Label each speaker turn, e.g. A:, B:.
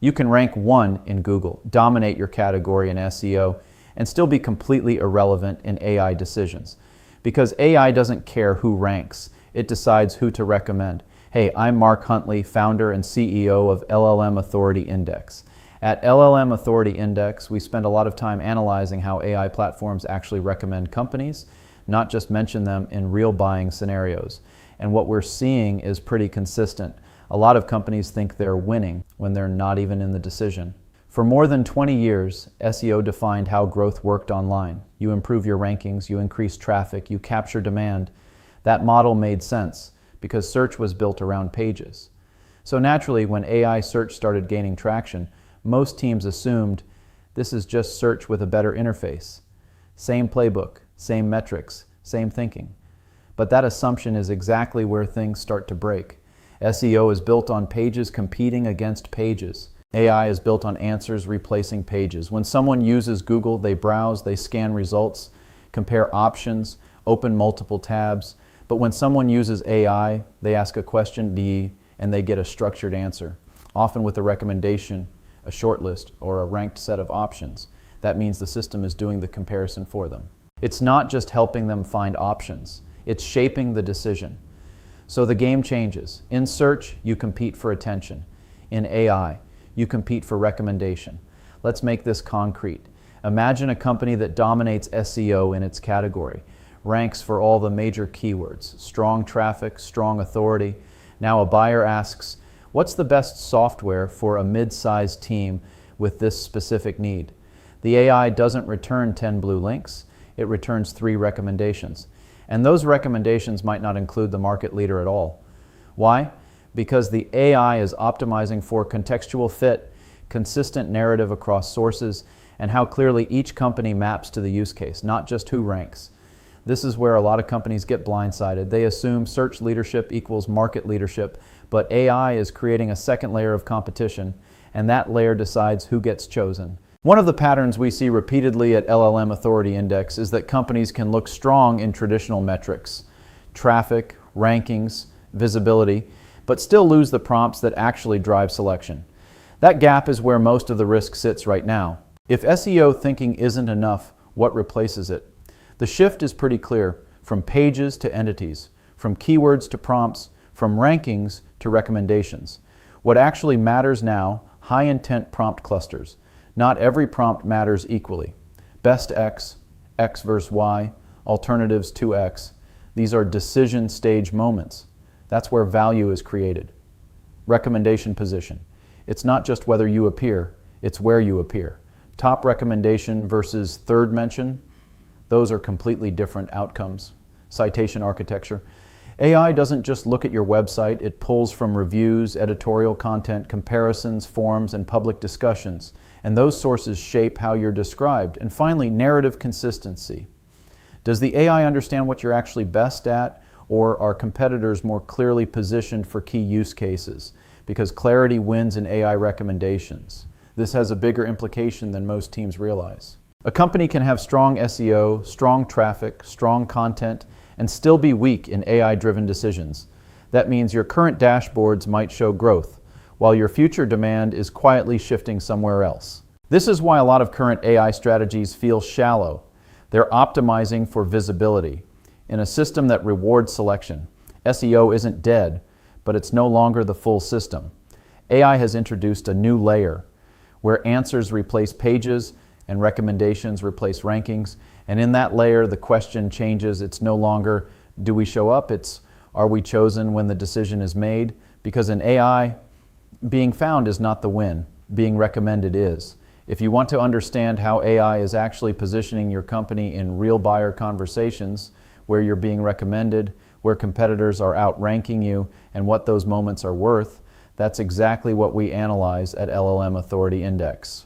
A: You can rank 1 in Google, dominate your category in SEO, and still be completely irrelevant in AI decisions. Because AI doesn't care who ranks, it decides who to recommend. Hey, I'm Mark Huntley, founder and CEO of LLM Authority Index. At LLM Authority Index, we spend a lot of time analyzing how AI platforms actually recommend companies, not just mention them in real buying scenarios. And what we're seeing is pretty consistent. A lot of companies think they're winning when they're not even in the decision. For more than 20 years, SEO defined how growth worked online. You improve your rankings, you increase traffic, you capture demand. That model made sense because search was built around pages. So naturally, when AI search started gaining traction, most teams assumed this is just search with a better interface. Same playbook, same metrics, same thinking. But that assumption is exactly where things start to break. SEO is built on pages competing against pages. AI is built on answers replacing pages. When someone uses Google, they browse, they scan results, compare options, open multiple tabs. But when someone uses AI, they ask a question, and they get a structured answer, often with a recommendation, a shortlist, or a ranked set of options. That means the system is doing the comparison for them. It's not just helping them find options, it's shaping the decision. So the game changes. In search, you compete for attention. In AI, you compete for recommendation. Let's make this concrete. Imagine a company that dominates SEO in its category, ranks for all the major keywords, strong traffic, strong authority. Now a buyer asks, what's the best software for a mid-sized team with this specific need? The AI doesn't return 10 blue links, it returns 3 recommendations. And those recommendations might not include the market leader at all. Why? Because the AI is optimizing for contextual fit, consistent narrative across sources, and how clearly each company maps to the use case, not just who ranks. This is where a lot of companies get blindsided. They assume search leadership equals market leadership, but AI is creating a second layer of competition, and that layer decides who gets chosen. One of the patterns we see repeatedly at LLM Authority Index is that companies can look strong in traditional metrics, traffic, rankings, visibility, but still lose the prompts that actually drive selection. That gap is where most of the risk sits right now. If SEO thinking isn't enough, what replaces it? The shift is pretty clear, from pages to entities, from keywords to prompts, from rankings to recommendations. What actually matters now, high-intent prompt clusters. Not every prompt matters equally. Best X, X versus Y, alternatives to X. These are decision stage moments. That's where value is created. Recommendation position. It's not just whether you appear, it's where you appear. Top recommendation versus third mention, those are completely different outcomes. Citation architecture. AI doesn't just look at your website, it pulls from reviews, editorial content, comparisons, forums, and public discussions. And those sources shape how you're described. And finally, narrative consistency. Does the AI understand what you're actually best at, or are competitors more clearly positioned for key use cases? Because clarity wins in AI recommendations. This has a bigger implication than most teams realize. A company can have strong SEO, strong traffic, strong content, and still be weak in AI-driven decisions. That means your current dashboards might show growth, while your future demand is quietly shifting somewhere else. This is why a lot of current AI strategies feel shallow. They're optimizing for visibility. In a system that rewards selection, SEO isn't dead, but it's no longer the full system. AI has introduced a new layer, where answers replace pages and recommendations replace rankings. And in that layer, the question changes. It's no longer, do we show up? It's, are we chosen when the decision is made? Because in AI, being found is not the win. Being recommended is. If you want to understand how AI is actually positioning your company in real buyer conversations, where you're being recommended, where competitors are outranking you, and what those moments are worth, that's exactly what we analyze at LLM Authority Index.